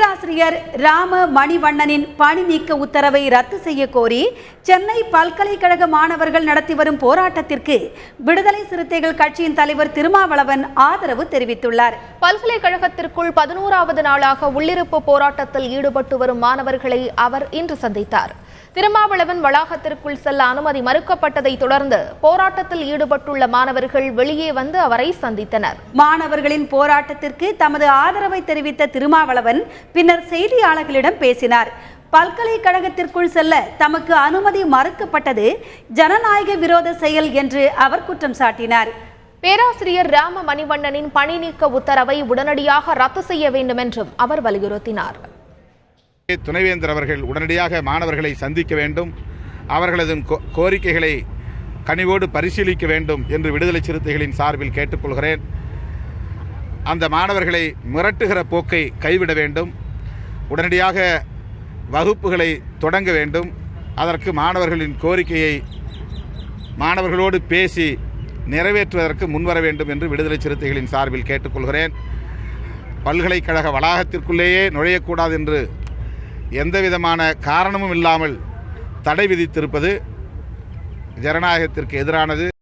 பேராசிரியர் ராம மணிவண்ணனின் பணி நீக்க உத்தரவை ரத்து செய்ய கோரி சென்னை பல்கலைக்கழக மாணவர்கள் நடத்தி வரும் போராட்டத்திற்கு விடுதலை சிறுத்தைகள் கட்சியின் தலைவர் திருமாவளவன் ஆதரவு தெரிவித்துள்ளார். பல்கலைக்கழகத்திற்குள் 11வது நாளாக உள்ளிருப்பு போராட்டத்தில் ஈடுபட்டு வரும் மாணவர்களை அவர் இன்று சந்தித்தார். திருமாவளவன் வளாகத்திற்குள் செல்ல அனுமதி மறுக்கப்பட்டதை தொடர்ந்து போராட்டத்தில் ஈடுபட்டுள்ள மாணவர்கள் வெளியே வந்து அவரை சந்தித்தனர். மாணவர்களின் போராட்டத்திற்கு தமது ஆதரவை தெரிவித்த திருமாவளவன் பின்னர் செய்தியாளர்களிடம் பேசினார். பல்கலைக்கழகத்திற்குள் செல்ல தமக்கு அனுமதி மறுக்கப்பட்டது ஜனநாயக விரோத செயல் என்று அவர் குற்றம் சாட்டினார். பேராசிரியர் ராம மணிவண்ணனின் பணி நீக்க உத்தரவை உடனடியாக ரத்து செய்ய வேண்டும் என்றும் அவர் வலியுறுத்தினார். துணைவேந்தர் அவர்கள் உடனடியாக மாணவர்களை சந்திக்க வேண்டும், அவர்களது கோரிக்கைகளை கனிவோடு பரிசீலிக்க வேண்டும் என்று விடுதலை சிறுத்தைகளின் சார்பில் கேட்டுக்கொள்கிறேன். அந்த மாணவர்களை மிரட்டுகிற போக்கை கைவிட வேண்டும், உடனடியாக வகுப்புகளை தொடங்க வேண்டும், அதற்கு மாணவர்களின் கோரிக்கையை மாணவர்களோடு பேசி நிறைவேற்றுவதற்கு முன்வர வேண்டும் என்று விடுதலை சிறுத்தைகளின் சார்பில் கேட்டுக்கொள்கிறேன். பல்கலைக்கழக வளாகத்திற்குள்ளேயே நுழையக்கூடாது என்று எந்தவிதமான காரணமும் இல்லாமல் தடை விதித்திருப்பது ஜனநாயகத்திற்கு எதிரானது.